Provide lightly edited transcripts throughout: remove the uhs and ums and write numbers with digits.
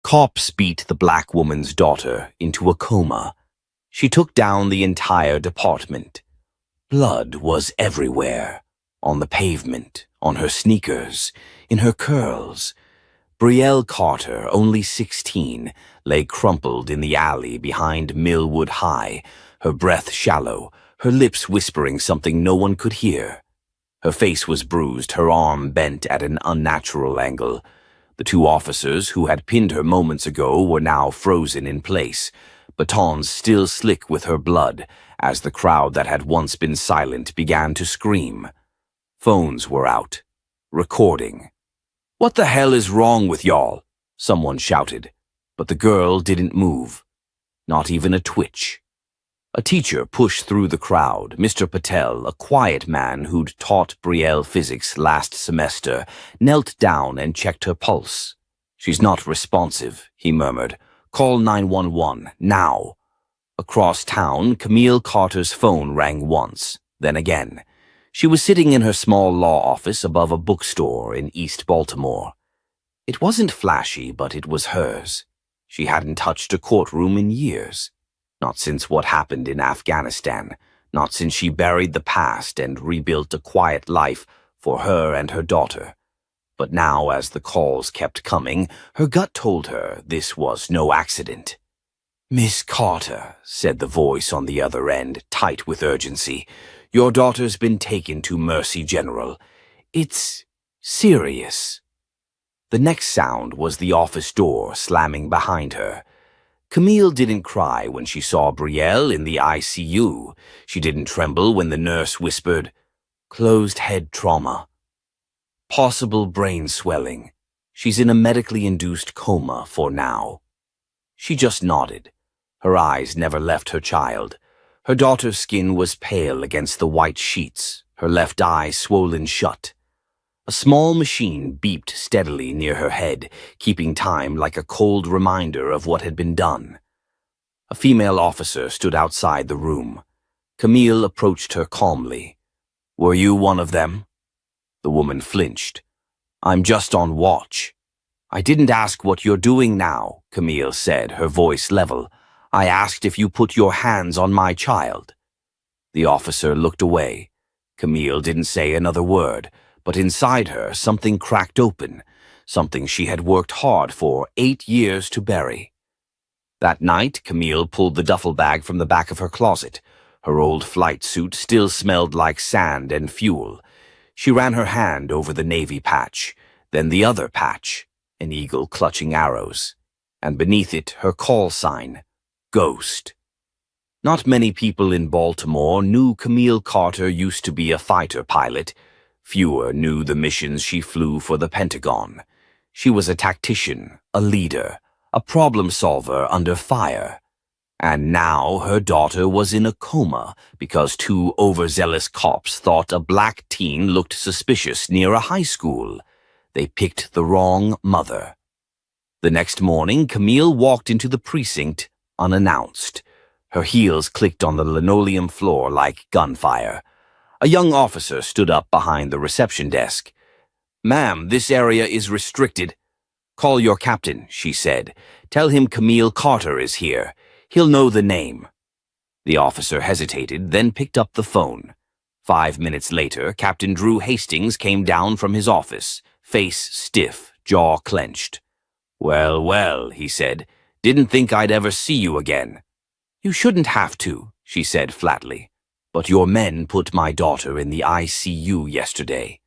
Cops beat the black woman's daughter into a coma. She took down the entire department. Blood was everywhere. On the pavement, on her sneakers, in her curls. Brielle Carter, only 16, lay crumpled in the alley behind Millwood High, her breath shallow, her lips whispering something no one could hear. Her face was bruised, her arm bent at an unnatural angle. The two officers who had pinned her moments ago were now frozen in place, batons still slick with her blood, as the crowd that had once been silent began to scream. Phones were out. Recording. "What the hell is wrong with y'all?" someone shouted, but the girl didn't move. Not even a twitch. A teacher pushed through the crowd. Mr. Patel, a quiet man who'd taught Brielle physics last semester, knelt down and checked her pulse. "She's not responsive," he murmured. "Call 911, now." Across town, Camille Carter's phone rang once, then again. She was sitting in her small law office above a bookstore in East Baltimore. It wasn't flashy, but it was hers. She hadn't touched a courtroom in years. Not since what happened in Afghanistan, not since she buried the past and rebuilt a quiet life for her and her daughter. But now, as the calls kept coming, her gut told her this was no accident. "Miss Carter," said the voice on the other end, tight with urgency, "your daughter's been taken to Mercy General. It's serious." The next sound was the office door slamming behind her. Camille didn't cry when she saw Brielle in the ICU. She didn't tremble when the nurse whispered, "Closed head trauma. Possible brain swelling. She's in a medically induced coma for now." She just nodded. Her eyes never left her child. Her daughter's skin was pale against the white sheets, her left eye swollen shut. A small machine beeped steadily near her head, keeping time like a cold reminder of what had been done. A female officer stood outside the room. Camille approached her calmly. "Were you one of them?" The woman flinched. "I'm just on watch." "I didn't ask what you're doing now," Camille said, her voice level. "I asked if you put your hands on my child." The officer looked away. Camille didn't say another word, but inside her something cracked open, something she had worked hard for 8 years to bury. That night, Camille pulled the duffel bag from the back of her closet. Her old flight suit still smelled like sand and fuel. She ran her hand over the navy patch, then the other patch, an eagle clutching arrows, and beneath it her call sign, Ghost. Not many people in Baltimore knew Camille Carter used to be a fighter pilot. Fewer knew the missions she flew for the Pentagon. She was a tactician, a leader, a problem solver under fire. And now her daughter was in a coma because 2 overzealous cops thought a black teen looked suspicious near a high school. They picked the wrong mother. The next morning, Camille walked into the precinct unannounced. Her heels clicked on the linoleum floor like gunfire. A young officer stood up behind the reception desk. "Ma'am, this area is restricted." "Call your captain," she said. "Tell him Camille Carter is here. He'll know the name." The officer hesitated, then picked up the phone. 5 minutes later, Captain Drew Hastings came down from his office, face stiff, jaw clenched. "Well, well," he said. "Didn't think I'd ever see you again." "You shouldn't have to," she said flatly. "But your men put my daughter in the ICU yesterday."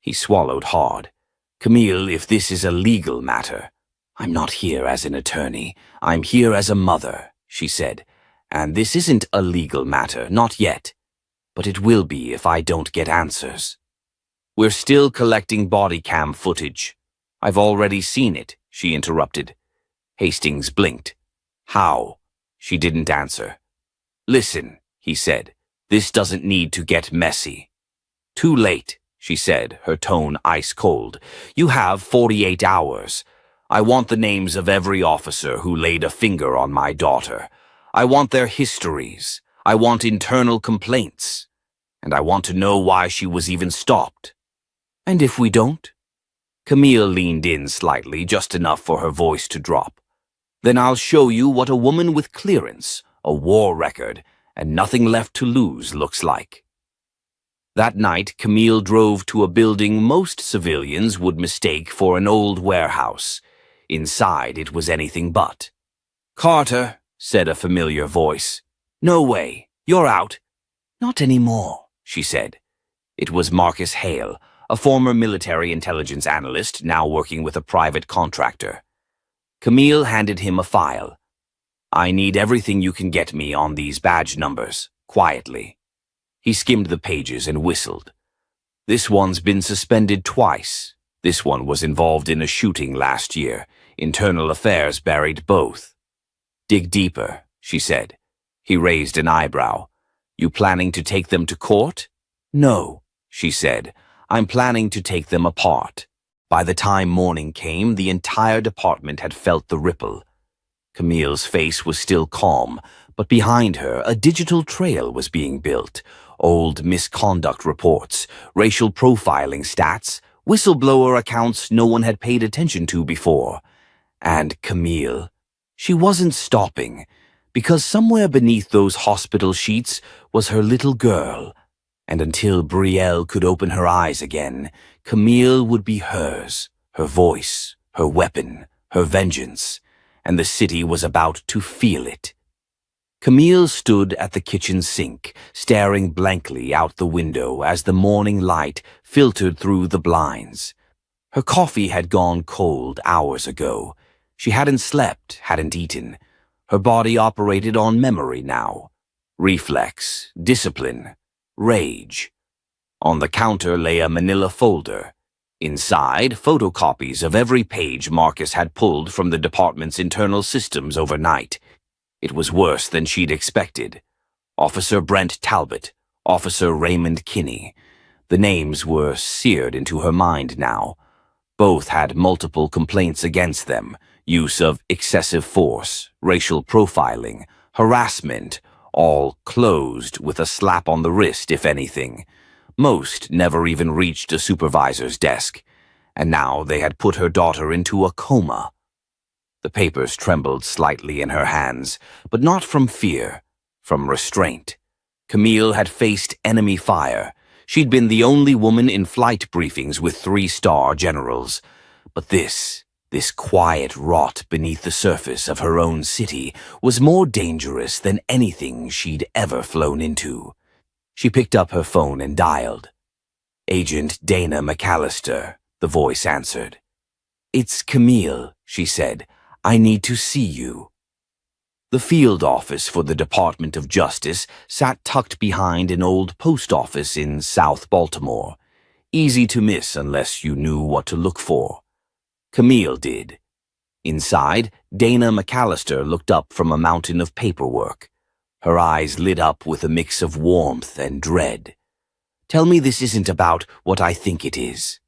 He swallowed hard. "Camille, if this is a legal matter—" "I'm not here as an attorney. I'm here as a mother," she said. "And this isn't a legal matter, not yet. But it will be if I don't get answers." "We're still collecting body cam footage." "I've already seen it," she interrupted. Hastings blinked. "How?" She didn't answer. "Listen," he said. "This doesn't need to get messy." "Too late," she said, her tone ice cold. "You have 48 hours. I want the names of every officer who laid a finger on my daughter. I want their histories. I want internal complaints. And I want to know why she was even stopped." "And if we don't?" Camille leaned in slightly, just enough for her voice to drop. Then I'll show you what a woman with clearance, a war record, and nothing left to lose looks like. That night, Camille drove to a building most civilians would mistake for an old warehouse. Inside, it was anything but. "Carter," said a familiar voice. "No way. You're out." "Not anymore," she said. It was Marcus Hale, a former military intelligence analyst now working with a private contractor. Camille handed him a file. "I need everything you can get me on these badge numbers," quietly. He skimmed the pages and whistled. "This one's been suspended twice. This one was involved in a shooting last year. Internal Affairs buried both." "Dig deeper," she said. He raised an eyebrow. "You planning to take them to court?" "No," she said. "I'm planning to take them apart." By the time morning came, the entire department had felt the ripple. Camille's face was still calm, but behind her a digital trail was being built. Old misconduct reports, racial profiling stats, whistleblower accounts no one had paid attention to before. And Camille, she wasn't stopping, because somewhere beneath those hospital sheets was her little girl. And until Brielle could open her eyes again, Camille would be hers, her voice, her weapon, her vengeance, and the city was about to feel it. Camille stood at the kitchen sink, staring blankly out the window as the morning light filtered through the blinds. Her coffee had gone cold hours ago. She hadn't slept, hadn't eaten. Her body operated on memory now. Reflex, discipline, rage. On the counter lay a manila folder. Inside, photocopies of every page Marcus had pulled from the department's internal systems overnight. It was worse than she'd expected. Officer Brent Talbot, Officer Raymond Kinney. The names were seared into her mind now. Both had multiple complaints against them, use of excessive force, racial profiling, harassment, all closed with a slap on the wrist, if anything. Most never even reached a supervisor's desk, and now they had put her daughter into a coma. The papers trembled slightly in her hands, but not from fear, from restraint. Camille had faced enemy fire. She'd been the only woman in flight briefings with 3-star generals. But this quiet rot beneath the surface of her own city was more dangerous than anything she'd ever flown into. She picked up her phone and dialed. "Agent Dana McAllister," the voice answered. "It's Camille," she said. "I need to see you." The field office for the Department of Justice sat tucked behind an old post office in South Baltimore. Easy to miss unless you knew what to look for. Camille did. Inside, Dana McAllister looked up from a mountain of paperwork. Her eyes lit up with a mix of warmth and dread. "Tell me this isn't about what I think it is."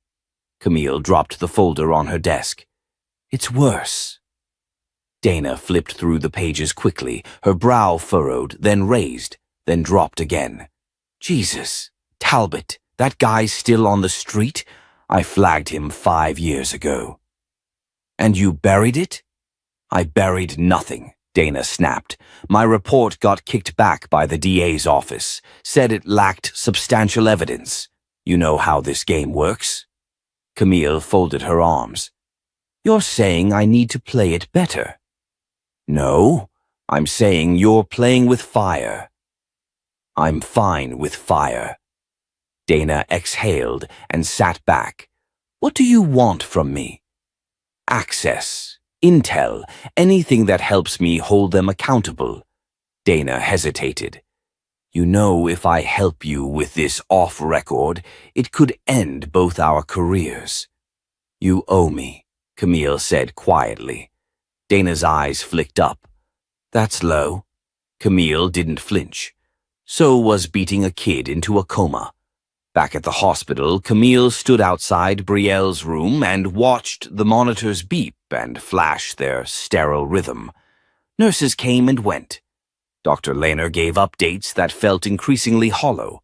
Camille dropped the folder on her desk. "It's worse." Dana flipped through the pages quickly, her brow furrowed, then raised, then dropped again. "Jesus, Talbot, that guy's still on the street? I flagged him 5 years ago." "And you buried it?" "I buried nothing," Dana snapped. "My report got kicked back by the DA's office, said it lacked substantial evidence. You know how this game works." Camille folded her arms. "You're saying I need to play it better." "No, I'm saying you're playing with fire." "I'm fine with fire." Dana exhaled and sat back. "What do you want from me?" "Access, intel, anything that helps me hold them accountable." Dana hesitated. "You know, if I help you with this off-record, it could end both our careers." "You owe me," Camille said quietly. Dana's eyes flicked up. "That's low." Camille didn't flinch. So was beating a kid into a coma. Back at the hospital, Camille stood outside Brielle's room and watched the monitors beep and flash their sterile rhythm. Nurses came and went. Dr. Lehner gave updates that felt increasingly hollow.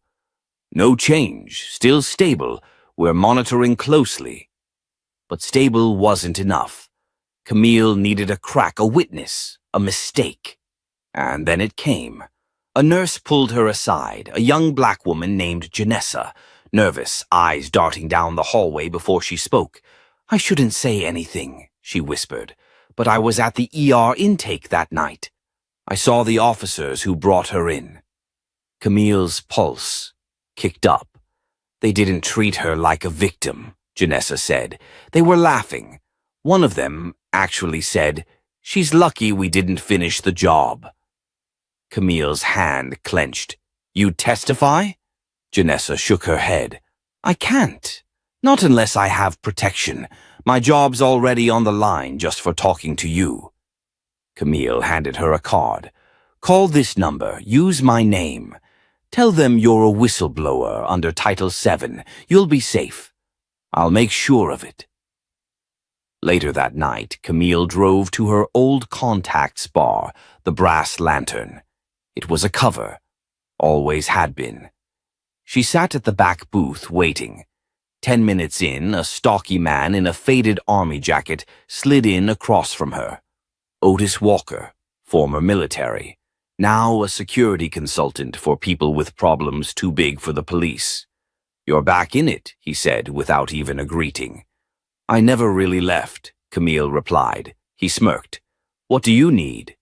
"No change, still stable. We're monitoring closely." But stable wasn't enough. Camille needed a crack, a witness, a mistake. And then it came. A nurse pulled her aside, a young black woman named Janessa, nervous, eyes darting down the hallway before she spoke. "I shouldn't say anything," she whispered, "but I was at the ER intake that night. I saw the officers who brought her in." Camille's pulse kicked up. "They didn't treat her like a victim," Janessa said. "They were laughing. One of them actually said, 'She's lucky we didn't finish the job.'" Camille's hand clenched. "You'd testify?" Janessa shook her head. "I can't. Not unless I have protection. My job's already on the line just for talking to you." Camille handed her a card. "Call this number. Use my name. Tell them you're a whistleblower under Title VII. You'll be safe. I'll make sure of it." Later that night, Camille drove to her old contacts bar, the Brass Lantern. It was a cover. Always had been. She sat at the back booth waiting. 10 minutes in, a stocky man in a faded army jacket slid in across from her. Otis Walker, former military, now a security consultant for people with problems too big for the police. "You're back in it," he said without even a greeting. "I never really left," Camille replied. He smirked. "What do you need?"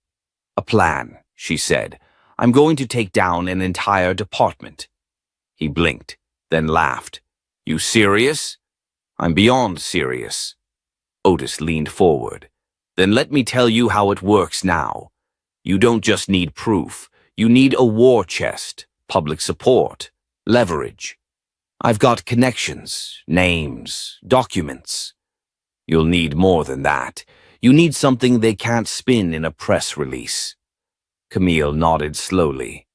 "A plan," she said. "I'm going to take down an entire department." He blinked, then laughed. "You serious?" "I'm beyond serious." Otis leaned forward. "Then let me tell you how it works now. You don't just need proof. You need a war chest, public support, leverage. I've got connections, names, documents. You'll need more than that. You need something they can't spin in a press release." Camille nodded slowly.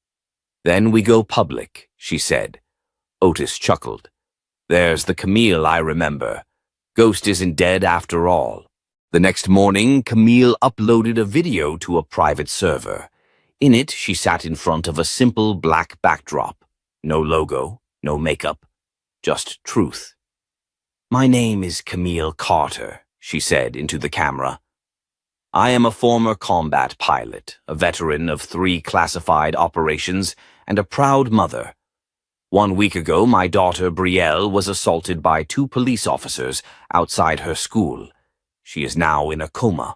"Then we go public," she said. Otis chuckled. "There's the Camille I remember. Ghost isn't dead after all." The next morning, Camille uploaded a video to a private server. In it, she sat in front of a simple black backdrop. No logo, no makeup, just truth. "My name is Camille Carter," she said into the camera. "I am a former combat pilot, a veteran of 3 classified operations, and a proud mother. 1 week ago, my daughter Brielle was assaulted by 2 police officers outside her school. She is now in a coma."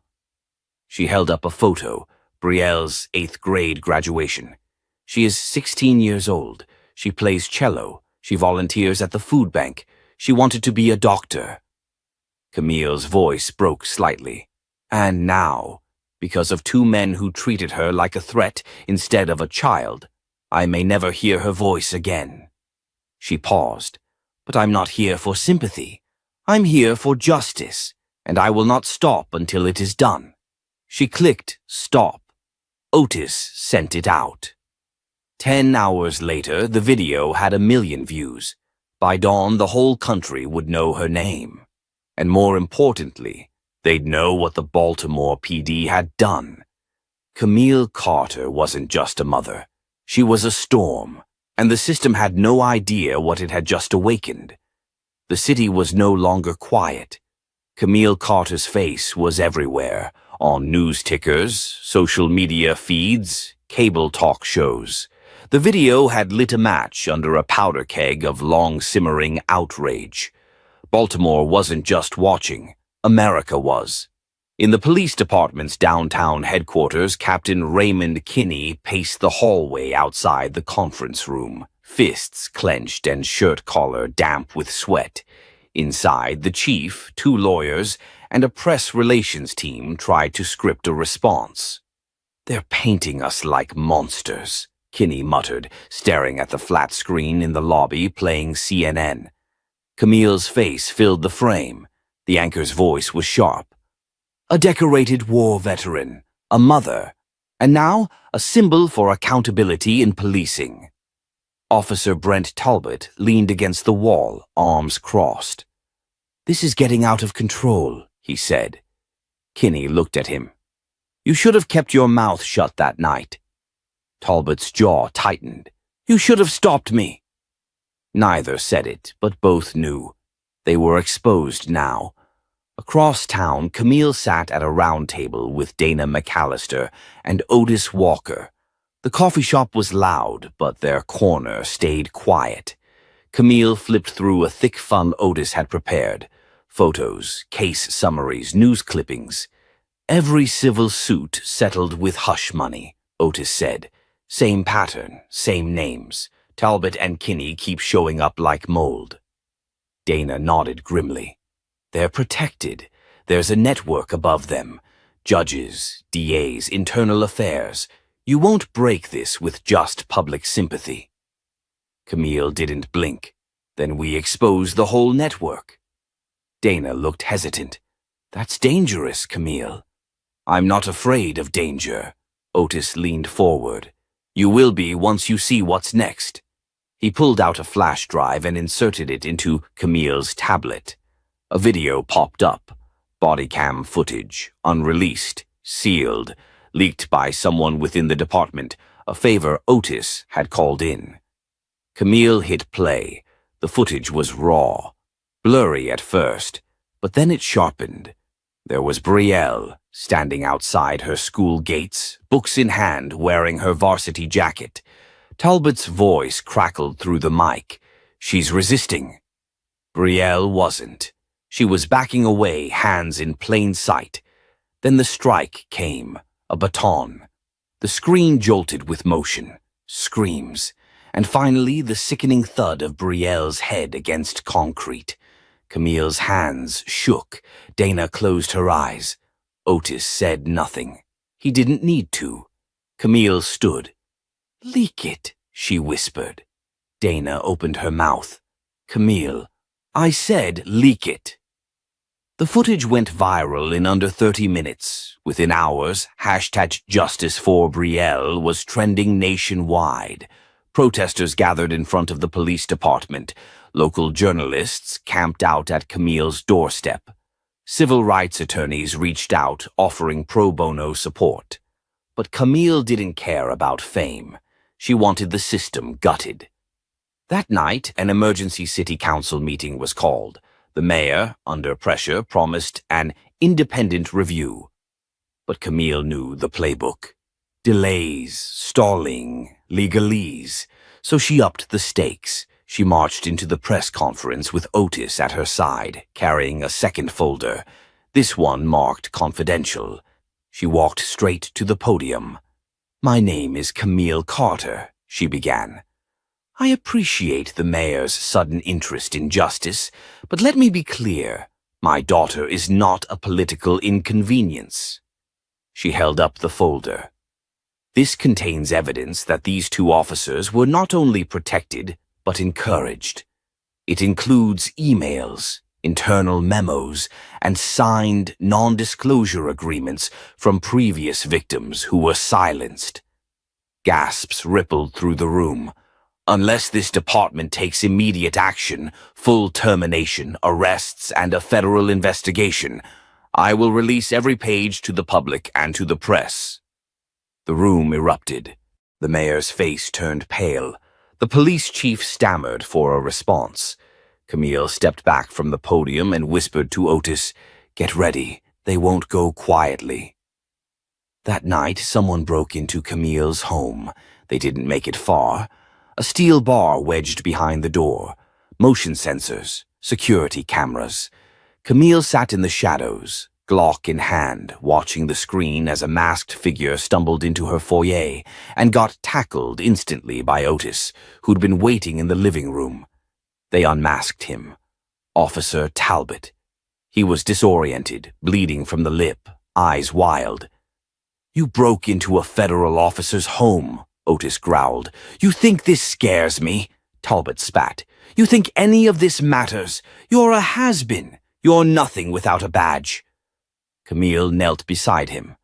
She held up a photo, Brielle's 8th grade graduation. "She is 16 years old. She plays cello. She volunteers at the food bank. She wanted to be a doctor." Camille's voice broke slightly. "And now, because of 2 men who treated her like a threat instead of a child, I may never hear her voice again." She paused. "But I'm not here for sympathy. I'm here for justice, and I will not stop until it is done." She clicked stop. Otis sent it out. 10 hours later, the video had 1 million views. By dawn, the whole country would know her name. And more importantly, they'd know what the Baltimore PD had done. Camille Carter wasn't just a mother. She was a storm, and the system had no idea what it had just awakened. The city was no longer quiet. Camille Carter's face was everywhere, on news tickers, social media feeds, cable talk shows. The video had lit a match under a powder keg of long-simmering outrage. Baltimore wasn't just watching. America was. In the police department's downtown headquarters, Captain Raymond Kinney paced the hallway outside the conference room, fists clenched and shirt collar damp with sweat. Inside, the chief, 2 lawyers, and a press relations team tried to script a response. "They're painting us like monsters," Kinney muttered, staring at the flat screen in the lobby playing CNN. Camille's face filled the frame. The anchor's voice was sharp. "A decorated war veteran, a mother, and now a symbol for accountability in policing." Officer Brent Talbot leaned against the wall, arms crossed. "This is getting out of control," he said. Kinney looked at him. "You should have kept your mouth shut that night." Talbot's jaw tightened. "You should have stopped me." Neither said it, but both knew. They were exposed now. Across town, Camille sat at a round table with Dana McAllister and Otis Walker. The coffee shop was loud, but their corner stayed quiet. Camille flipped through a thick file Otis had prepared. Photos, case summaries, news clippings. Every civil suit settled with hush money, Otis said. Same pattern, same names. Talbot and Kinney keep showing up like mold. Dana nodded grimly. They're protected. There's a network above them. Judges, DAs, internal affairs. You won't break this with just public sympathy. Camille didn't blink. Then we expose the whole network. Dana looked hesitant. That's dangerous, Camille. I'm not afraid of danger. Otis leaned forward. You will be once you see what's next. He pulled out a flash drive and inserted it into Camille's tablet. A video popped up. Body cam footage, unreleased, sealed, leaked by someone within the department, a favor Otis had called in. Camille hit play. The footage was raw, blurry at first, but then it sharpened. There was Brielle, standing outside her school gates, books in hand, wearing her varsity jacket. Talbot's voice crackled through the mic. She's resisting. Brielle wasn't. She was backing away, hands in plain sight. Then the strike came, a baton. The screen jolted with motion, screams, and finally the sickening thud of Brielle's head against concrete. Camille's hands shook. Dana closed her eyes. Otis said nothing. He didn't need to. Camille stood. Leak it, she whispered. Dana opened her mouth. Camille, I said leak it. The footage went viral in under 30 minutes. Within hours, #JusticeForBrielle was trending nationwide. Protesters gathered in front of the police department. Local journalists camped out at Camille's doorstep. Civil rights attorneys reached out, offering pro bono support. But Camille didn't care about fame. She wanted the system gutted. That night, an emergency city council meeting was called. The mayor, under pressure, promised an independent review. But Camille knew the playbook. Delays, stalling, legalese. So she upped the stakes. She marched into the press conference with Otis at her side, carrying a second folder. This one marked confidential. She walked straight to the podium. My name is Camille Carter, she began. I appreciate the mayor's sudden interest in justice, but let me be clear. My daughter is not a political inconvenience. She held up the folder. This contains evidence that these two officers were not only protected, but encouraged. It includes emails, internal memos, and signed non-disclosure agreements from previous victims who were silenced. Gasps rippled through the room. Unless this department takes immediate action, full termination, arrests, and a federal investigation, I will release every page to the public and to the press. The room erupted. The mayor's face turned pale. The police chief stammered for a response. Camille stepped back from the podium and whispered to Otis, Get ready, they won't go quietly. That night, someone broke into Camille's home. They didn't make it far. A steel bar wedged behind the door. Motion sensors, security cameras. Camille sat in the shadows, Glock in hand, watching the screen as a masked figure stumbled into her foyer and got tackled instantly by Otis, who'd been waiting in the living room. They unmasked him. Officer Talbot. He was disoriented, bleeding from the lip, eyes wild. You broke into a federal officer's home, Otis growled. You think this scares me? Talbot spat. You think any of this matters? You're a has-been. You're nothing without a badge. Camille knelt beside him.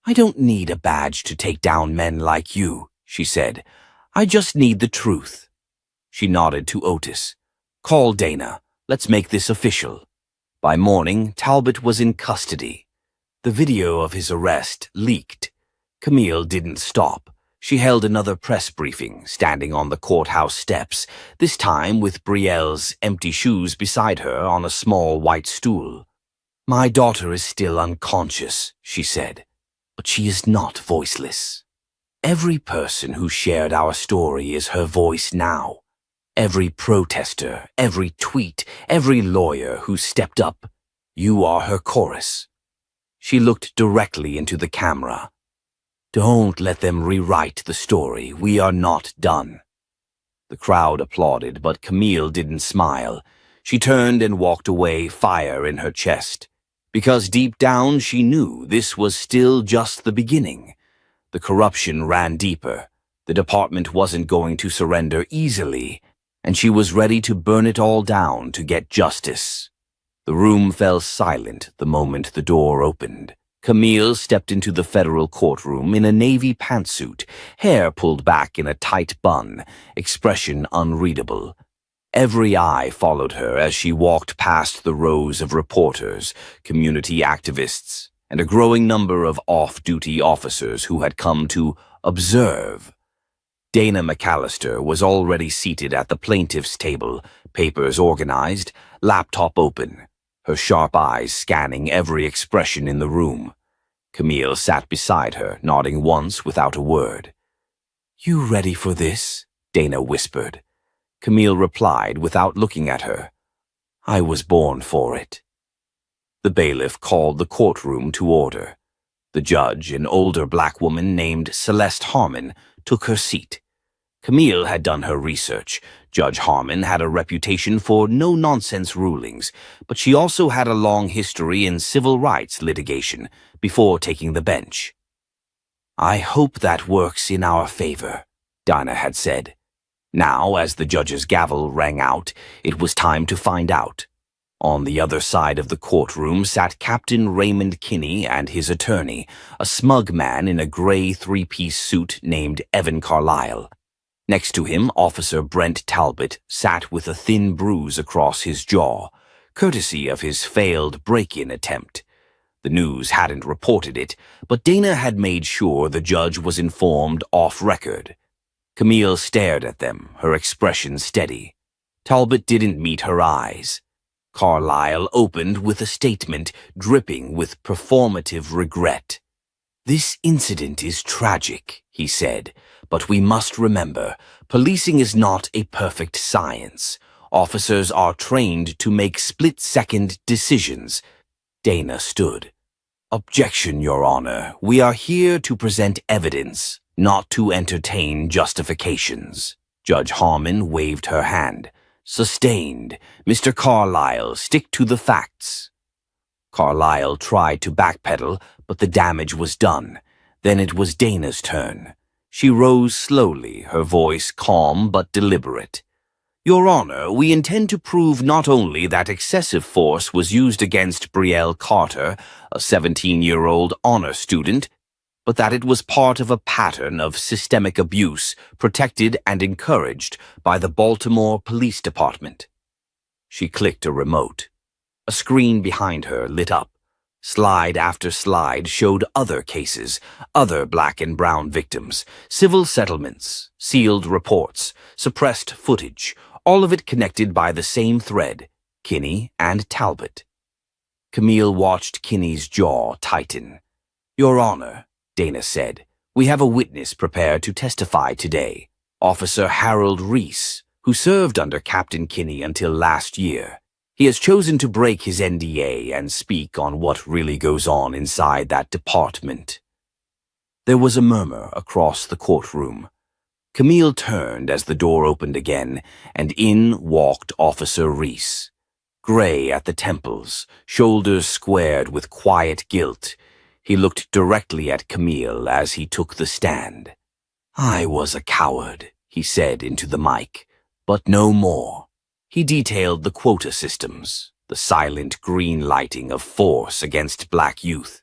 I don't need a badge to take down men like you, she said. I just need the truth. She nodded to Otis. Call Dana. Let's make this official. By morning, Talbot was in custody. The video of his arrest leaked. Camille didn't stop. She held another press briefing, standing on the courthouse steps, this time with Brielle's empty shoes beside her on a small white stool. My daughter is still unconscious, she said, but she is not voiceless. Every person who shared our story is her voice now. Every protester, every tweet, every lawyer who stepped up, you are her chorus. She looked directly into the camera. Don't let them rewrite the story. We are not done. The crowd applauded, but Camille didn't smile. She turned and walked away, fire in her chest. Because deep down she knew this was still just the beginning. The corruption ran deeper. The department wasn't going to surrender easily, and she was ready to burn it all down to get justice. The room fell silent the moment the door opened. Camille stepped into the federal courtroom in a navy pantsuit, hair pulled back in a tight bun, expression unreadable. Every eye followed her as she walked past the rows of reporters, community activists, and a growing number of off-duty officers who had come to observe. Dana McAllister was already seated at the plaintiff's table, papers organized, laptop open, her sharp eyes scanning every expression in the room. Camille sat beside her, nodding once without a word. "You ready for this?" Dana whispered. Camille replied without looking at her. "I was born for it." The bailiff called the courtroom to order. The judge, an older black woman named Celeste Harmon, took her seat. Camille had done her research. Judge Harmon had a reputation for no-nonsense rulings, but she also had a long history in civil rights litigation before taking the bench. "I hope that works in our favor," Dinah had said. Now, as the judge's gavel rang out, it was time to find out. On the other side of the courtroom sat Captain Raymond Kinney and his attorney, a smug man in a gray three-piece suit named Evan Carlisle. Next to him, Officer Brent Talbot sat with a thin bruise across his jaw, courtesy of his failed break-in attempt. The news hadn't reported it, but Dana had made sure the judge was informed off-record. Camille stared at them, her expression steady. Talbot didn't meet her eyes. Carlisle opened with a statement dripping with performative regret. "This incident is tragic," he said, "but we must remember, policing is not a perfect science. Officers are trained to make split-second decisions." Dana stood. "Objection, Your Honor. We are here to present evidence, not to entertain justifications." Judge Harmon waved her hand. "Sustained. Mr. Carlisle, stick to the facts." Carlisle tried to backpedal, but the damage was done. Then it was Dana's turn. She rose slowly, her voice calm but deliberate. "Your Honor, we intend to prove not only that excessive force was used against Brielle Carter, a 17-year-old honor student, but that it was part of a pattern of systemic abuse protected and encouraged by the Baltimore Police Department." She clicked a remote. A screen behind her lit up. Slide after slide showed other cases, other black and brown victims, civil settlements, sealed reports, suppressed footage, all of it connected by the same thread, Kinney and Talbot. Camille watched Kinney's jaw tighten. "Your Honor," Dana said, "we have a witness prepared to testify today, Officer Harold Reese, who served under Captain Kinney until last year. He has chosen to break his NDA and speak on what really goes on inside that department." There was a murmur across the courtroom. Camille turned as the door opened again, and in walked Officer Reese. Gray at the temples, shoulders squared with quiet guilt, he looked directly at Camille as he took the stand. "I was a coward," he said into the mic, "but no more." He detailed the quota systems, the silent green lighting of force against black youth,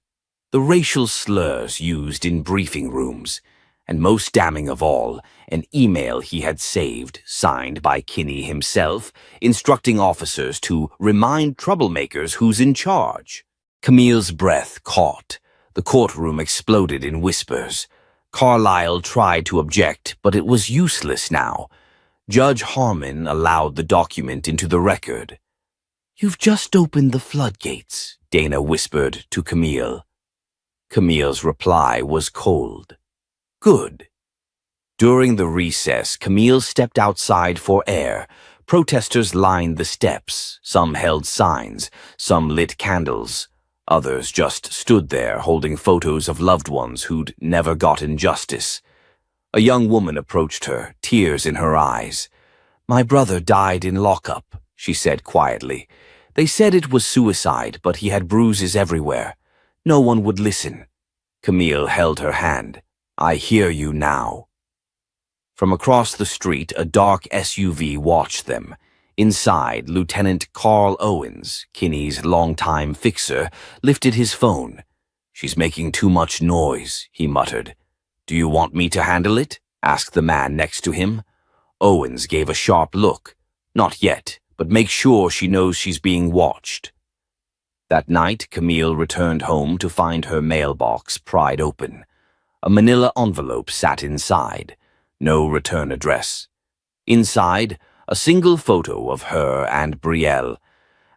the racial slurs used in briefing rooms, and most damning of all, an email he had saved, signed by Kinney himself, instructing officers to remind troublemakers who's in charge. Camille's breath caught. The courtroom exploded in whispers. Carlisle tried to object, but it was useless now. Judge Harmon allowed the document into the record. "You've just opened the floodgates," Dana whispered to Camille. Camille's reply was cold. Good. During the recess, Camille stepped outside for air. Protesters lined the steps. Some held signs, some lit candles. Others just stood there holding photos of loved ones who'd never gotten justice. A young woman approached her, tears in her eyes. "My brother died in lockup," she said quietly. "They said it was suicide, but he had bruises everywhere. No one would listen." Camille held her hand. "I hear you now." From across the street, a dark SUV watched them. Inside, Lieutenant Carl Owens, Kinney's longtime fixer, lifted his phone. "She's making too much noise," he muttered. "Do you want me to handle it?" asked the man next to him. Owens gave a sharp look. "Not yet, but make sure she knows she's being watched." That night, Camille returned home to find her mailbox pried open. A manila envelope sat inside. No return address. Inside, a single photo of her and Brielle.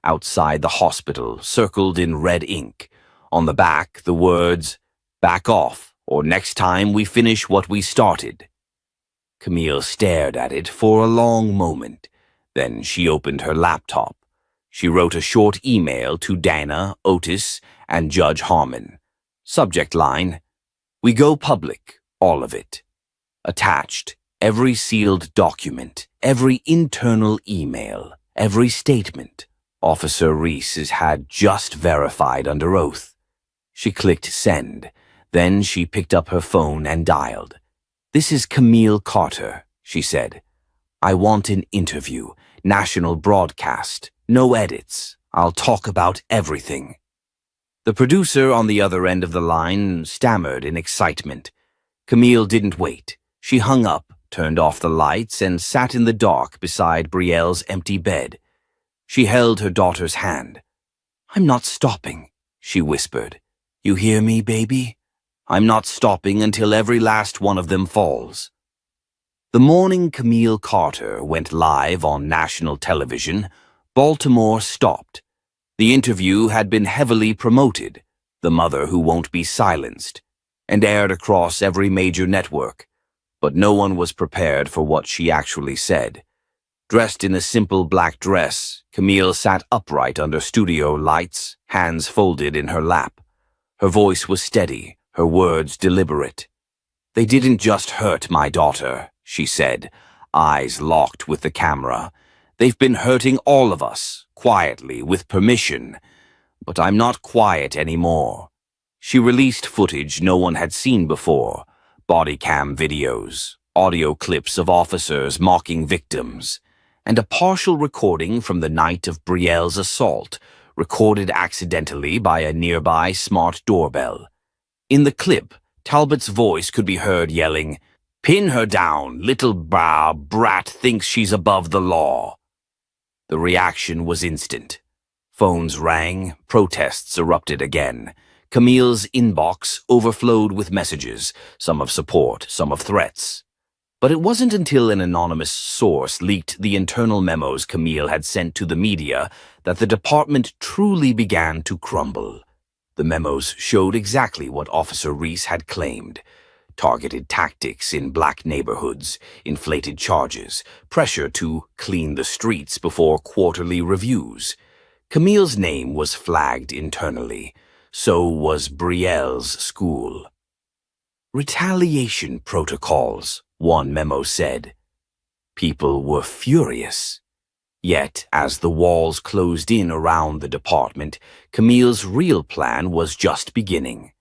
Outside the hospital, circled in red ink. On the back, the words, "Back off, or next time we finish what we started." Camille stared at it for a long moment. Then she opened her laptop. She wrote a short email to Dana, Otis, and Judge Harmon. Subject line, "We go public, all of it." Attached, every sealed document, every internal email, every statement Officer Reese had just verified under oath. She clicked send. Then she picked up her phone and dialed. "This is Camille Carter," she said. "I want an interview, national broadcast, no edits. I'll talk about everything." The producer on the other end of the line stammered in excitement. Camille didn't wait. She hung up, turned off the lights, and sat in the dark beside Brielle's empty bed. She held her daughter's hand. "I'm not stopping," she whispered. "You hear me, baby? I'm not stopping until every last one of them falls." The morning Camille Carter went live on national television, Baltimore stopped. The interview had been heavily promoted, "The Mother Who Won't Be Silenced," and aired across every major network. But no one was prepared for what she actually said. Dressed in a simple black dress, Camille sat upright under studio lights, hands folded in her lap. Her voice was steady, her words deliberate. "They didn't just hurt my daughter," she said, eyes locked with the camera. "They've been hurting all of us, quietly, with permission. But I'm not quiet anymore." She released footage no one had seen before. Body cam videos, audio clips of officers mocking victims, and a partial recording from the night of Brielle's assault, recorded accidentally by a nearby smart doorbell. In the clip, Talbot's voice could be heard yelling, "Pin her down, little brat thinks she's above the law." The reaction was instant. Phones rang, protests erupted again. Camille's inbox overflowed with messages, some of support, some of threats. But it wasn't until an anonymous source leaked the internal memos Camille had sent to the media that the department truly began to crumble. The memos showed exactly what Officer Reese had claimed. Targeted tactics in black neighborhoods, inflated charges, pressure to clean the streets before quarterly reviews. Camille's name was flagged internally. So was Brielle's school. "Retaliation protocols," one memo said. People were furious. Yet, as the walls closed in around the department, Camille's real plan was just beginning.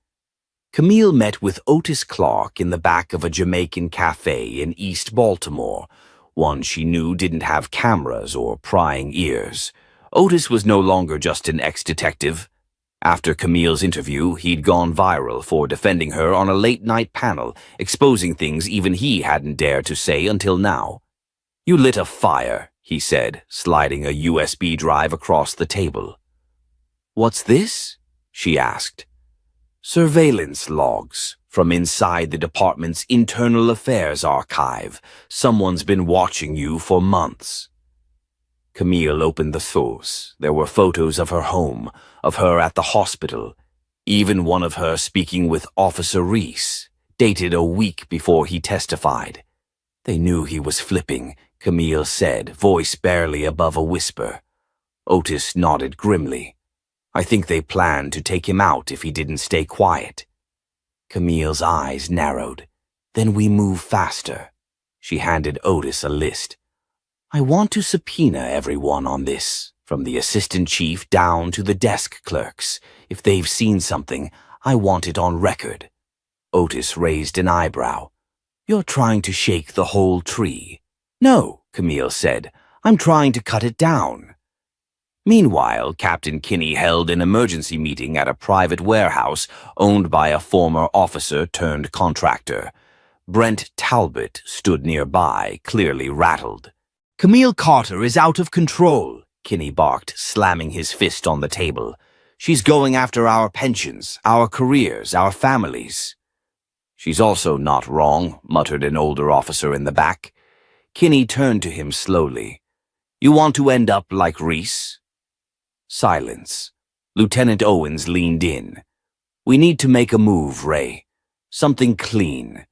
Camille met with Otis Clark in the back of a Jamaican cafe in East Baltimore, one she knew didn't have cameras or prying ears. Otis was no longer just an ex-detective. After Camille's interview, he'd gone viral for defending her on a late-night panel, exposing things even he hadn't dared to say until now. "You lit a fire," he said, sliding a USB drive across the table. "What's this?" she asked. "Surveillance logs from inside the department's internal affairs archive. Someone's been watching you for months." Camille opened the source. There were photos of her home, of her at the hospital, even one of her speaking with Officer Reese, dated a week before he testified. They knew he was flipping, Camille said, voice barely above a whisper. Otis nodded grimly. I think they planned to take him out if he didn't stay quiet. Camille's eyes narrowed. Then we move faster. She handed Otis a list. I want to subpoena everyone on this, from the assistant chief down to the desk clerks. If they've seen something, I want it on record. Otis raised an eyebrow. You're trying to shake the whole tree. No, Camille said. I'm trying to cut it down. Meanwhile, Captain Kinney held an emergency meeting at a private warehouse owned by a former officer turned contractor. Brent Talbot stood nearby, clearly rattled. Camille Carter is out of control, Kinney barked, slamming his fist on the table. She's going after our pensions, our careers, our families. She's also not wrong, muttered an older officer in the back. Kinney turned to him slowly. You want to end up like Reese? Silence. Lieutenant Owens leaned in. We need to make a move, Ray. Something clean.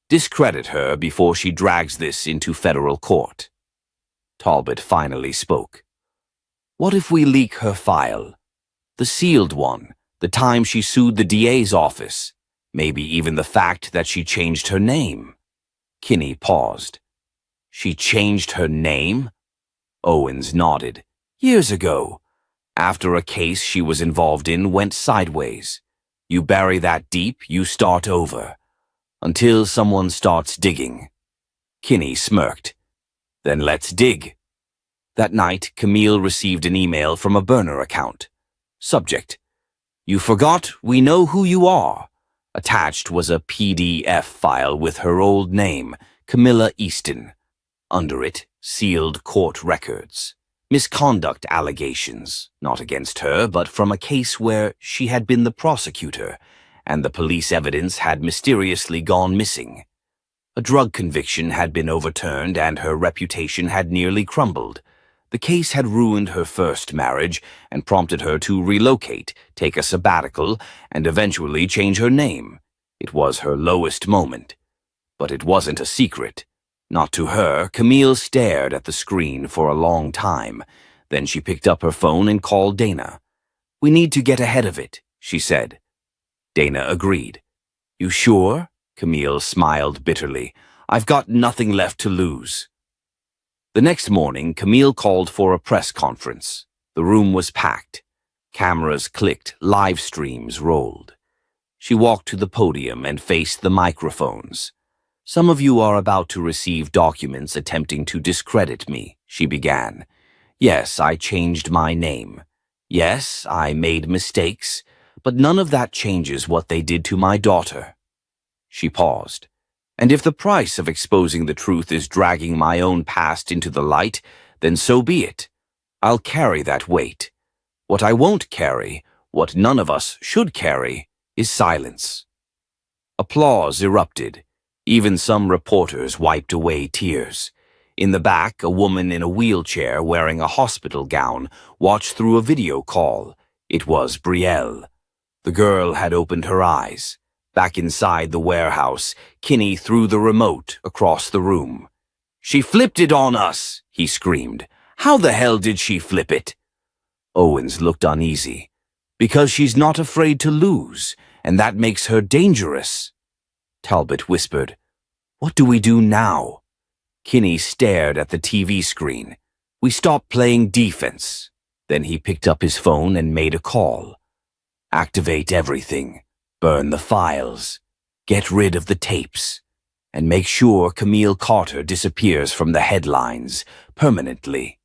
Discredit her before she drags this into federal court. Talbot finally spoke. What if we leak her file? The sealed one, the time she sued the DA's office, maybe even the fact that she changed her name. Kinney paused. She changed her name? Owens nodded. Years ago. After a case she was involved in went sideways. You bury that deep, you start over. Until someone starts digging. Kinney smirked. Then let's dig. That night, Camille received an email from a burner account. Subject: You forgot we know who you are. Attached was a PDF file with her old name, Camilla Easton. Under it, sealed court records. Misconduct allegations, not against her, but from a case where she had been the prosecutor, and the police evidence had mysteriously gone missing. A drug conviction had been overturned and her reputation had nearly crumbled. The case had ruined her first marriage and prompted her to relocate, take a sabbatical, and eventually change her name. It was her lowest moment. But it wasn't a secret. Not to her. Camille stared at the screen for a long time. Then she picked up her phone and called Dana. We need to get ahead of it, she said. Dana agreed. You sure? Camille smiled bitterly. I've got nothing left to lose. The next morning, Camille called for a press conference. The room was packed. Cameras clicked, live streams rolled. She walked to the podium and faced the microphones. Some of you are about to receive documents attempting to discredit me, she began. Yes, I changed my name. Yes, I made mistakes, but none of that changes what they did to my daughter. She paused. And if the price of exposing the truth is dragging my own past into the light, then so be it. I'll carry that weight. What I won't carry, what none of us should carry, is silence. Applause erupted. Even some reporters wiped away tears. In the back, a woman in a wheelchair wearing a hospital gown watched through a video call. It was Brielle. The girl had opened her eyes. Back inside the warehouse, Kinney threw the remote across the room. She flipped it on us, he screamed. How the hell did she flip it? Owens looked uneasy. Because she's not afraid to lose, and that makes her dangerous. Talbot whispered, What do we do now? Kinney stared at the TV screen. We stopped playing defense. Then he picked up his phone and made a call. Activate everything. Burn the files. Get rid of the tapes. And make sure Camille Carter disappears from the headlines permanently.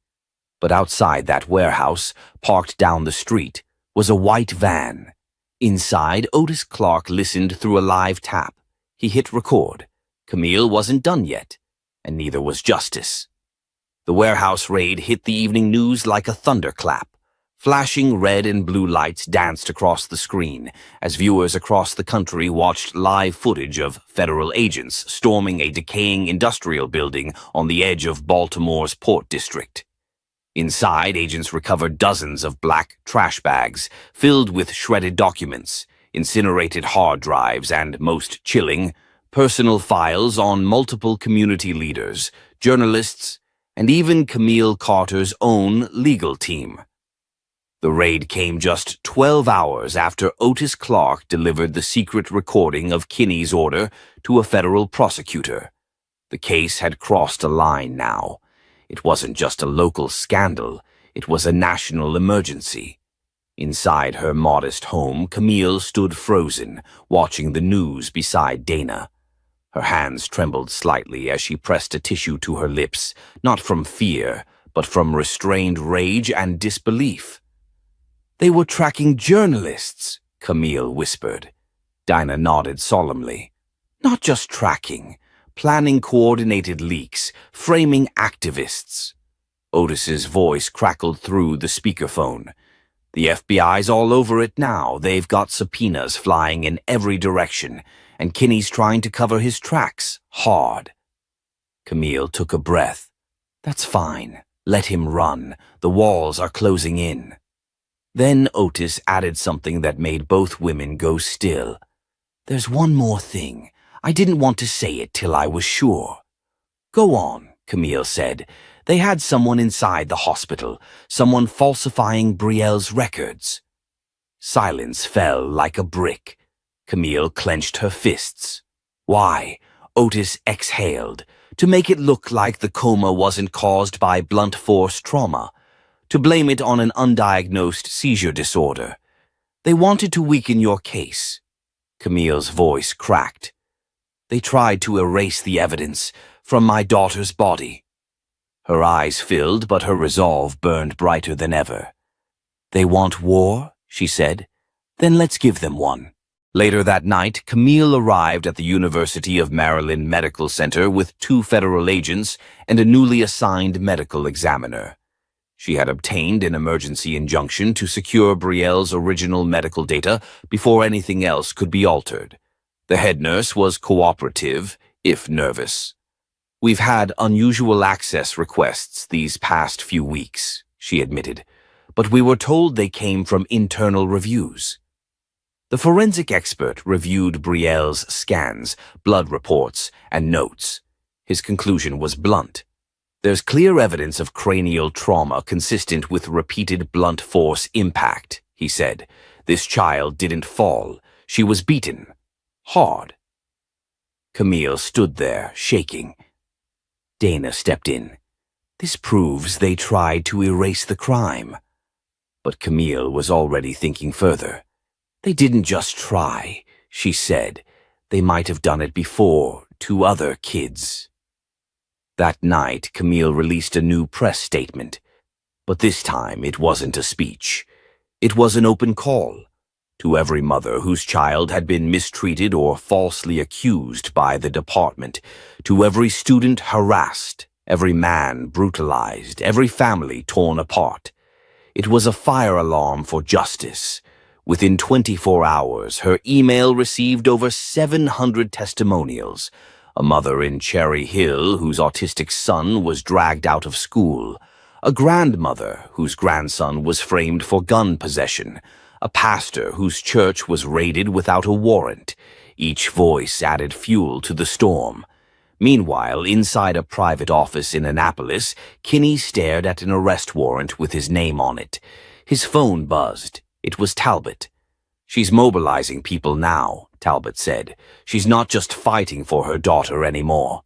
But outside that warehouse, parked down the street, was a white van. Inside, Otis Clark listened through a live tap. He hit record. Camille wasn't done yet, and neither was Justice. The warehouse raid hit the evening news like a thunderclap. Flashing red and blue lights danced across the screen as viewers across the country watched live footage of federal agents storming a decaying industrial building on the edge of Baltimore's Port District. Inside, agents recovered dozens of black trash bags filled with shredded documents, incinerated hard drives, and, most chilling, personal files on multiple community leaders, journalists, and even Camille Carter's own legal team. The raid came just 12 hours after Otis Clark delivered the secret recording of Kinney's order to a federal prosecutor. The case had crossed a line now. It wasn't just a local scandal, it was a national emergency. Inside her modest home, Camille stood frozen, watching the news beside Dana. Her hands trembled slightly as she pressed a tissue to her lips, not from fear, but from restrained rage and disbelief. "They were tracking journalists," Camille whispered. Dinah nodded solemnly. "Not just tracking, planning coordinated leaks, framing activists." Otis's voice crackled through the speakerphone. "The FBI's all over it now. They've got subpoenas flying in every direction, and Kinney's trying to cover his tracks hard." Camille took a breath. "That's fine. Let him run. The walls are closing in." Then Otis added something that made both women go still. "There's one more thing. I didn't want to say it till I was sure." "Go on," Camille said. "They had someone inside the hospital, someone falsifying Brielle's records." Silence fell like a brick. Camille clenched her fists. "Why?" Otis exhaled. "To make it look like the coma wasn't caused by blunt force trauma. To blame it on an undiagnosed seizure disorder. They wanted to weaken your case." Camille's voice cracked. "They tried to erase the evidence from my daughter's body." Her eyes filled, but her resolve burned brighter than ever. "They want war?" she said. "Then let's give them one." Later that night, Camille arrived at the University of Maryland Medical Center with 2 federal agents and a newly assigned medical examiner. She had obtained an emergency injunction to secure Brielle's original medical data before anything else could be altered. The head nurse was cooperative, if nervous. "We've had unusual access requests these past few weeks," she admitted, "but we were told they came from internal reviews." The forensic expert reviewed Brielle's scans, blood reports, and notes. His conclusion was blunt. "There's clear evidence of cranial trauma consistent with repeated blunt force impact," he said. "This child didn't fall. She was beaten. Hard." Camille stood there, shaking. Dana stepped in. "This proves they tried to erase the crime." But Camille was already thinking further. "They didn't just try," she said. "They might have done it before to other kids." That night, Camille released a new press statement. But this time, it wasn't a speech. It was an open call to every mother whose child had been mistreated or falsely accused by the department, to every student harassed, every man brutalized, every family torn apart. It was a fire alarm for justice. Within 24 hours, her email received over 700 testimonials. A mother in Cherry Hill whose autistic son was dragged out of school. A grandmother whose grandson was framed for gun possession. A pastor whose church was raided without a warrant. Each voice added fuel to the storm. Meanwhile, inside a private office in Annapolis, Kinney stared at an arrest warrant with his name on it. His phone buzzed. It was Talbot. "She's mobilizing people now," Talbot said. "She's not just fighting for her daughter anymore."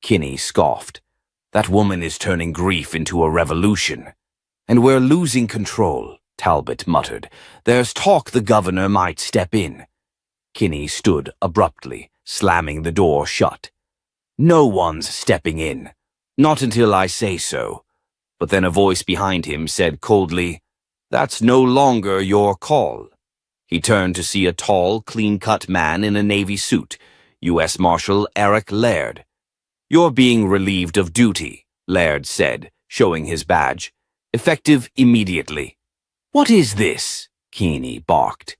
Kinney scoffed. "That woman is turning grief into a revolution." "And we're losing control," Talbot muttered. "There's talk the governor might step in." Kinney stood abruptly, slamming the door shut. "No one's stepping in. Not until I say so." But then a voice behind him said coldly, "That's no longer your call." He turned to see a tall, clean-cut man in a Navy suit, U.S. Marshal Eric Laird. "You're being relieved of duty," Laird said, showing his badge. "Effective immediately." "What is this?" Kinney barked.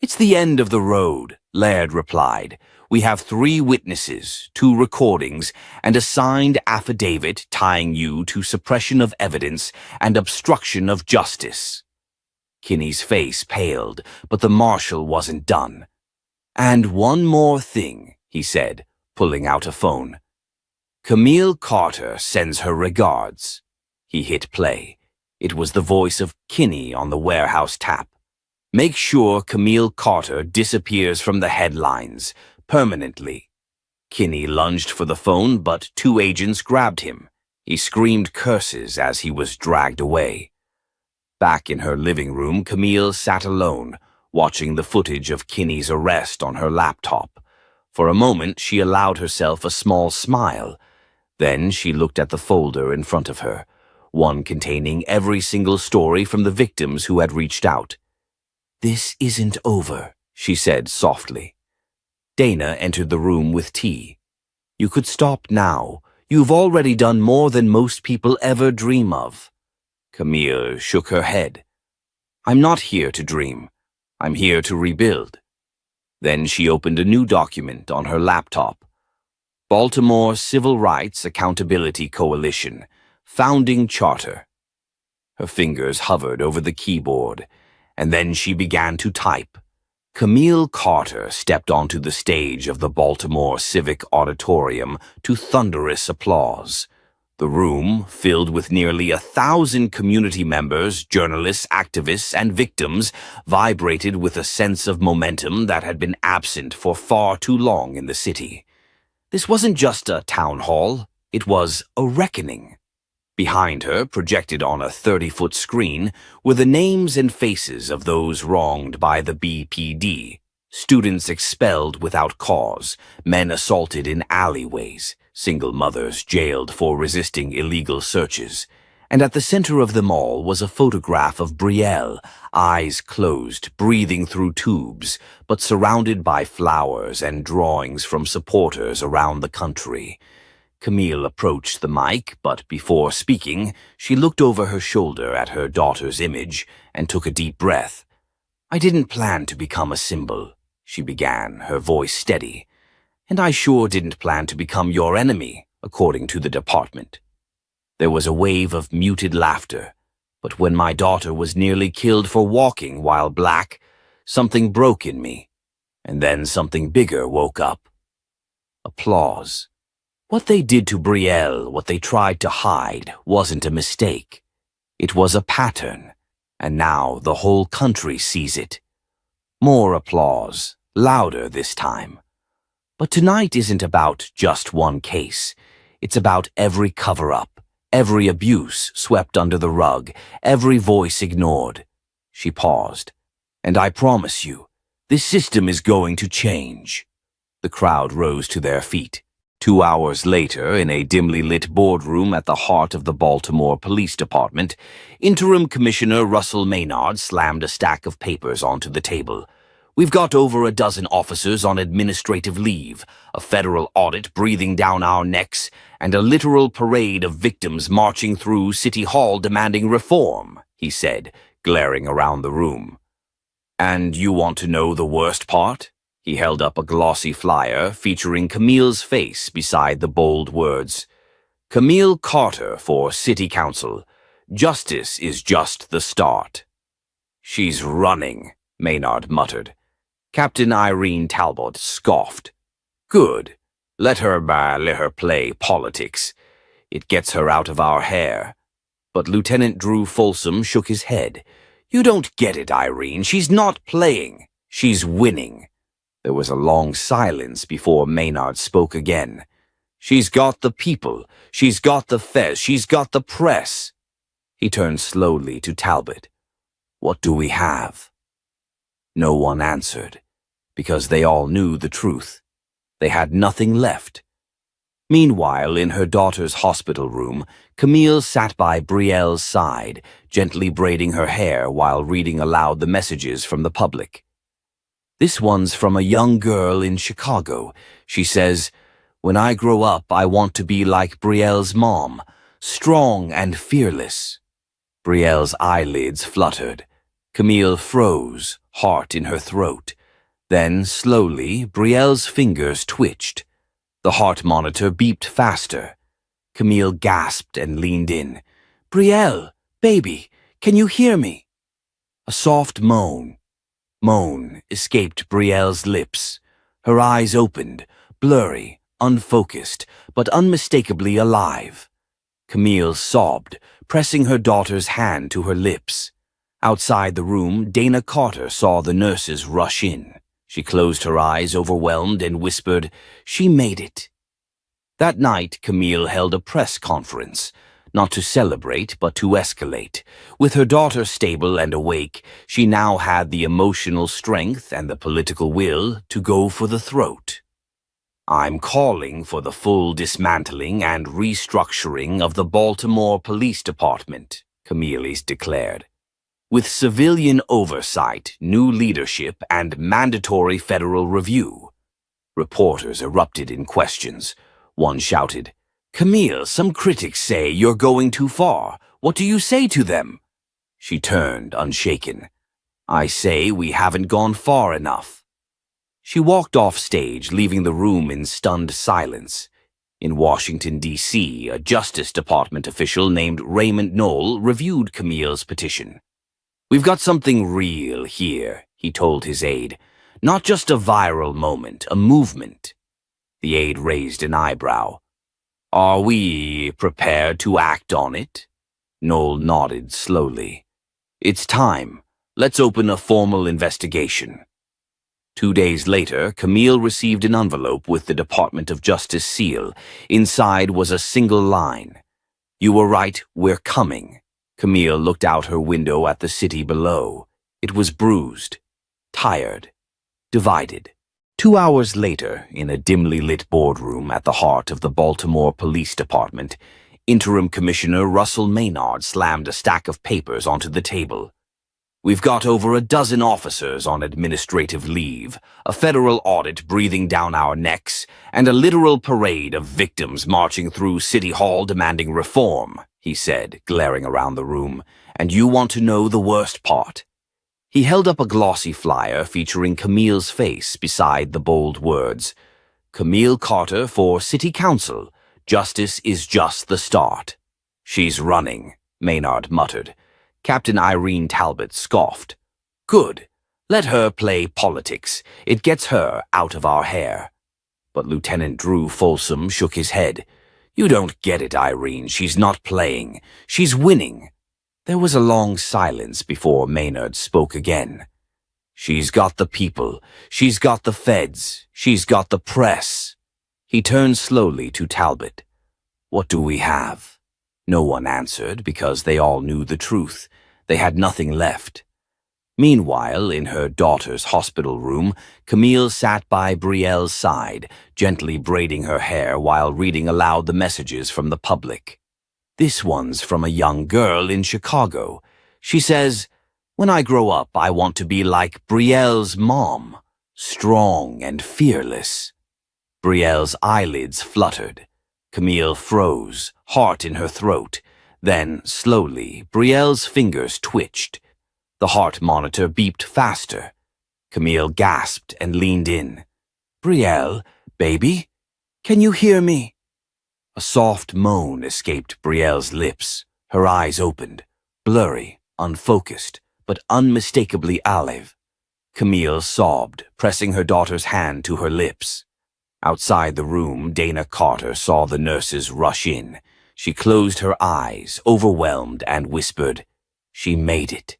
It's the end of the road, Laird replied. We have 3 witnesses, 2 recordings, and a signed affidavit tying you to suppression of evidence and obstruction of justice. Kinney's face paled, but the marshal wasn't done. And one more thing, he said, pulling out a phone. Camille Carter sends her regards. He hit play. It was the voice of Kinney on the warehouse tap. Make sure Camille Carter disappears from the headlines, permanently. Kinney lunged for the phone, but 2 agents grabbed him. He screamed curses as he was dragged away. Back in her living room, Camille sat alone, watching the footage of Kinney's arrest on her laptop. For a moment, she allowed herself a small smile. Then she looked at the folder in front of her, one containing every single story from the victims who had reached out. This isn't over, she said softly. Dana entered the room with tea. You could stop now. You've already done more than most people ever dream of. Camille shook her head. I'm not here to dream. I'm here to rebuild. Then she opened a new document on her laptop. Baltimore Civil Rights Accountability Coalition, Founding Charter. Her fingers hovered over the keyboard, and then she began to type. Camille Carter stepped onto the stage of the Baltimore Civic Auditorium to thunderous applause. The room, filled with nearly 1,000 community members, journalists, activists, and victims, vibrated with a sense of momentum that had been absent for far too long in the city. This wasn't just a town hall, it was a reckoning. Behind her, projected on a 30-foot screen, were the names and faces of those wronged by the BPD. Students expelled without cause, men assaulted in alleyways, single mothers jailed for resisting illegal searches. And at the center of them all was a photograph of Brielle, eyes closed, breathing through tubes, but surrounded by flowers and drawings from supporters around the country. Camille approached the mic, but before speaking, she looked over her shoulder at her daughter's image and took a deep breath. I didn't plan to become a symbol, she began, her voice steady. And I sure didn't plan to become your enemy, according to the department. There was a wave of muted laughter, but when my daughter was nearly killed for walking while black, something broke in me, and then something bigger woke up. Applause. What they did to Brielle, what they tried to hide, wasn't a mistake. It was a pattern, and now the whole country sees it. More applause, louder this time. But tonight isn't about just one case. It's about every cover-up, every abuse swept under the rug, every voice ignored. She paused. And I promise you, this system is going to change. The crowd rose to their feet. 2 hours later, in a dimly lit boardroom at the heart of the Baltimore Police Department, Interim Commissioner Russell Maynard slammed a stack of papers onto the table. We've got over a dozen officers on administrative leave, a federal audit breathing down our necks, and a literal parade of victims marching through City Hall demanding reform, he said, glaring around the room. And you want to know the worst part? He held up a glossy flyer featuring Camille's face beside the bold words, Camille Carter for City Council. Justice is just the start. She's running, Maynard muttered. Captain Irene Talbot scoffed. Good. Let her play politics. It gets her out of our hair. But Lieutenant Drew Folsom shook his head. You don't get it, Irene. She's not playing. She's winning. There was a long silence before Maynard spoke again. She's got the people. She's got the fez. She's got the press. He turned slowly to Talbot. What do we have? No one answered, because they all knew the truth. They had nothing left. Meanwhile, in her daughter's hospital room, Camille sat by Brielle's side, gently braiding her hair while reading aloud the messages from the public. This one's from a young girl in Chicago. She says, When I grow up, I want to be like Brielle's mom, strong and fearless. Brielle's eyelids fluttered. Camille froze, heart in her throat. Then, slowly, Brielle's fingers twitched. The heart monitor beeped faster. Camille gasped and leaned in. "Brielle, baby, can you hear me?" A soft moan escaped Brielle's lips. Her eyes opened, blurry, unfocused, but unmistakably alive. Camille sobbed, pressing her daughter's hand to her lips. Outside the room, Dana Carter saw the nurses rush in. She closed her eyes, overwhelmed, and whispered, "She made it." That night, Camille held a press conference, not to celebrate, but to escalate. With her daughter stable and awake, she now had the emotional strength and the political will to go for the throat. "I'm calling for the full dismantling and restructuring of the Baltimore Police Department," Camille declared. "With civilian oversight, new leadership, and mandatory federal review." Reporters erupted in questions. One shouted, "Camille, some critics say you're going too far. What do you say to them?" She turned, unshaken. "I say we haven't gone far enough." She walked off stage, leaving the room in stunned silence. In Washington, D.C., a Justice Department official named Raymond Knoll reviewed Camille's petition. "We've got something real here," he told his aide. "Not just a viral moment, a movement." The aide raised an eyebrow. "Are we prepared to act on it?" Knoll nodded slowly. "It's time. Let's open a formal investigation." 2 days later, Camille received an envelope with the Department of Justice seal. Inside was a single line. "You were right, we're coming." Camille looked out her window at the city below. It was bruised, tired, divided. 2 hours later, in a dimly lit boardroom at the heart of the Baltimore Police Department, Interim Commissioner Russell Maynard slammed a stack of papers onto the table. "We've got over a dozen officers on administrative leave, a federal audit breathing down our necks, and a literal parade of victims marching through City Hall demanding reform," he said, glaring around the room. "And you want to know the worst part?" He held up a glossy flyer featuring Camille's face beside the bold words, "Camille Carter for City Council. Justice is just the start." "She's running," Maynard muttered. Captain Irene Talbot scoffed. "Good. Let her play politics. It gets her out of our hair." But Lieutenant Drew Folsom shook his head. "You don't get it, Irene. She's not playing. She's winning." There was a long silence before Maynard spoke again. "She's got the people. She's got the feds. She's got the press." He turned slowly to Talbot. "What do we have?" No one answered because they all knew the truth. They had nothing left. Meanwhile, in her daughter's hospital room, Camille sat by Brielle's side, gently braiding her hair while reading aloud the messages from the public. This one's from a young girl in Chicago. She says, "When I grow up, I want to be like Brielle's mom, strong and fearless." Brielle's eyelids fluttered. Camille froze, heart in her throat. Then, slowly, Brielle's fingers twitched. The heart monitor beeped faster. Camille gasped and leaned in. "Brielle, baby, can you hear me?" A soft moan escaped Brielle's lips. Her eyes opened, blurry, unfocused, but unmistakably alive. Camille sobbed, pressing her daughter's hand to her lips. Outside the room, Dana Carter saw the nurses rush in. She closed her eyes, overwhelmed, and whispered, "She made it."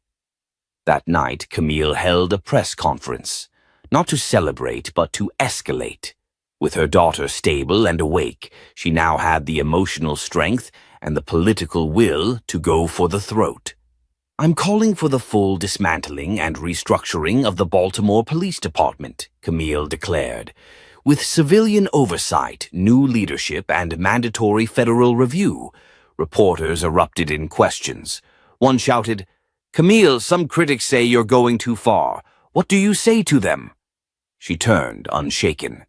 That night, Camille held a press conference, not to celebrate, but to escalate. With her daughter stable and awake, she now had the emotional strength and the political will to go for the throat. "I'm calling for the full dismantling and restructuring of the Baltimore Police Department," Camille declared. "With civilian oversight, new leadership, and mandatory federal review." Reporters erupted in questions. One shouted, "Camille, some critics say you're going too far. What do you say to them?" She turned, unshaken.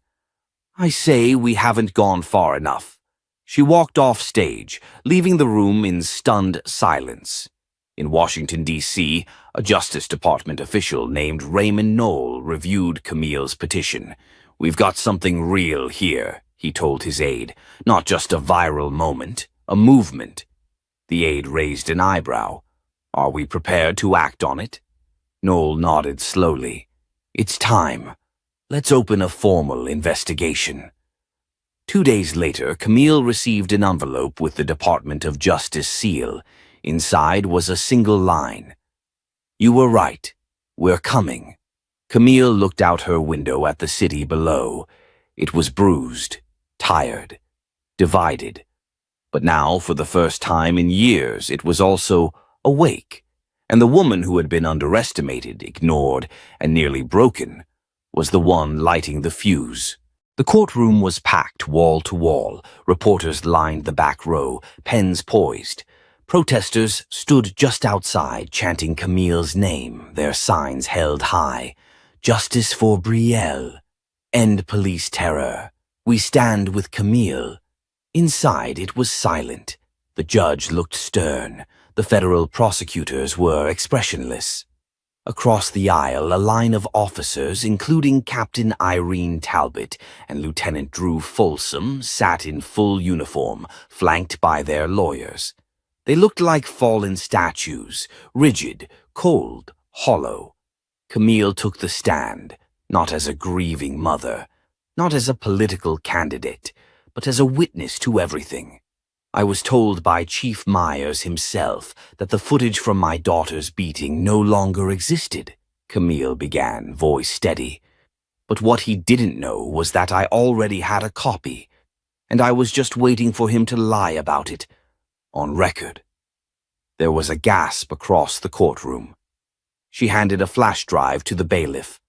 "I say we haven't gone far enough." She walked off stage, leaving the room in stunned silence. In Washington, D.C., A Justice Department official named Raymond Knoll reviewed Camille's petition. "We've got something real here," he told his aide. "Not just a viral moment, a movement." The aide raised an eyebrow. "Are we prepared to act on it?" Knoll nodded slowly. "It's time. Let's open a formal investigation." 2 days later, Camille received an envelope with the Department of Justice seal. Inside was a single line. "You were right. We're coming." Camille looked out her window at the city below. It was bruised, tired, divided. But now, for the first time in years, it was also awake. And the woman who had been underestimated, ignored, and nearly broken was the one lighting the fuse. The courtroom was packed wall to wall. Reporters lined the back row, pens poised. Protesters stood just outside, chanting Camille's name, their signs held high. "Justice for Brielle. End police terror. We stand with Camille." Inside, it was silent. The judge looked stern. The federal prosecutors were expressionless. Across the aisle, a line of officers, including Captain Irene Talbot and Lieutenant Drew Folsom, sat in full uniform, flanked by their lawyers. They looked like fallen statues, rigid, cold, hollow. Camille took the stand, not as a grieving mother, not as a political candidate, but as a witness to everything. "I was told by Chief Myers himself that the footage from my daughter's beating no longer existed," Camille began, voice steady. "But what he didn't know was that I already had a copy, and I was just waiting for him to lie about it, on record." There was a gasp across the courtroom. She handed a flash drive to the bailiff.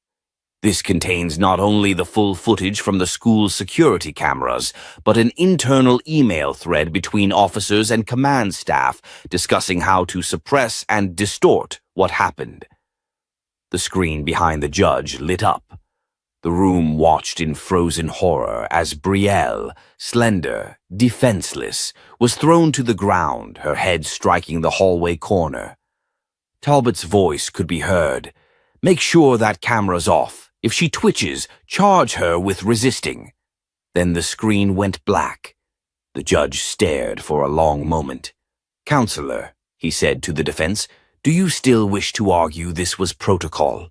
"This contains not only the full footage from the school's security cameras, but an internal email thread between officers and command staff discussing how to suppress and distort what happened." The screen behind the judge lit up. The room watched in frozen horror as Brielle, slender, defenseless, was thrown to the ground, her head striking the hallway corner. Talbot's voice could be heard. "Make sure that camera's off. If she twitches, charge her with resisting." Then the screen went black. The judge stared for a long moment. "Counselor," he said to the defense, "do you still wish to argue this was protocol?"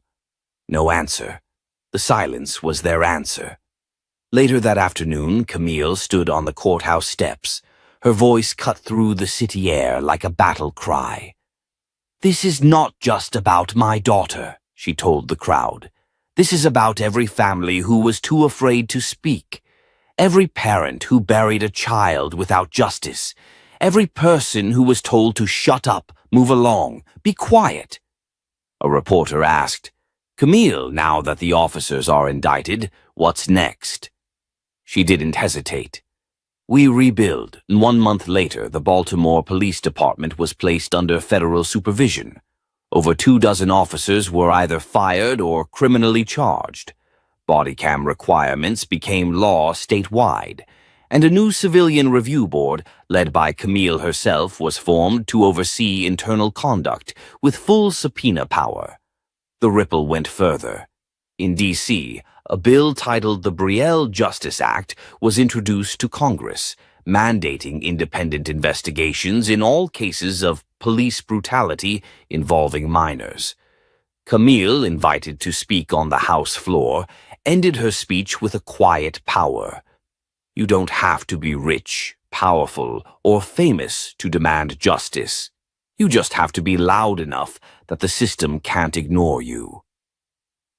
No answer. The silence was their answer. Later that afternoon, Camille stood on the courthouse steps. Her voice cut through the city air like a battle cry. "This is not just about my daughter," she told the crowd. "This is about every family who was too afraid to speak, every parent who buried a child without justice, every person who was told to shut up, move along, be quiet." A reporter asked, "Camille, now that the officers are indicted, what's next?" She didn't hesitate. "We rebuild." 1 month later, the Baltimore Police Department was placed under federal supervision. Over 24 officers were either fired or criminally charged. Body cam requirements became law statewide, and a new civilian review board, led by Camille herself, was formed to oversee internal conduct with full subpoena power. The ripple went further. In D.C., a bill titled the Brielle Justice Act was introduced to Congress, mandating independent investigations in all cases of police brutality involving minors. Camille, invited to speak on the House floor, ended her speech with a quiet power. "You don't have to be rich, powerful, or famous to demand justice. You just have to be loud enough that the system can't ignore you."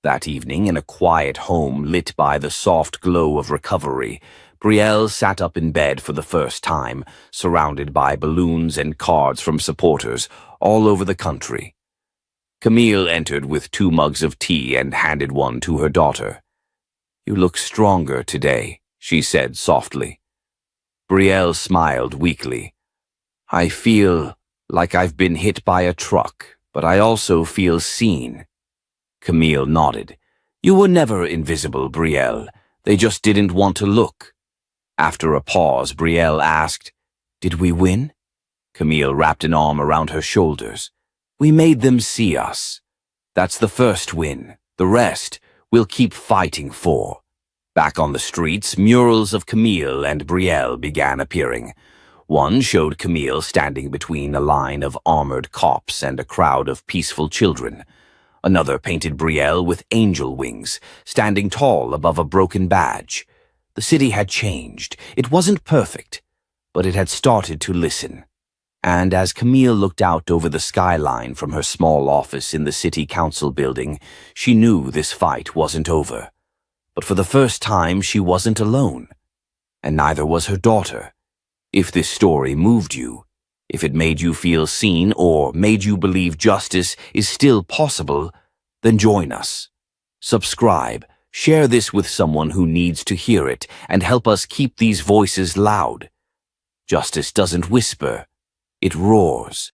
That evening, in a quiet home lit by the soft glow of recovery, Brielle sat up in bed for the first time, surrounded by balloons and cards from supporters all over the country. Camille entered with 2 mugs of tea and handed one to her daughter. "You look stronger today," she said softly. Brielle smiled weakly. "I feel like I've been hit by a truck, but I also feel seen." Camille nodded. "You were never invisible, Brielle. They just didn't want to look." After a pause, Brielle asked, "Did we win?" Camille wrapped an arm around her shoulders. We made them see us. That's the first win. The rest we'll keep fighting for. Back on the streets, murals of Camille and Brielle began appearing. One showed Camille standing between a line of armored cops and a crowd of peaceful children. Another painted Brielle with angel wings, standing tall above a broken badge. The city had changed. It wasn't perfect, but it had started to listen. And as Camille looked out over the skyline from her small office in the city council building, she knew this fight wasn't over. But for the first time, she wasn't alone. And neither was her daughter. If this story moved you, if it made you feel seen or made you believe justice is still possible, then join us. Subscribe, share this with someone who needs to hear it, and help us keep these voices loud. Justice doesn't whisper, it roars.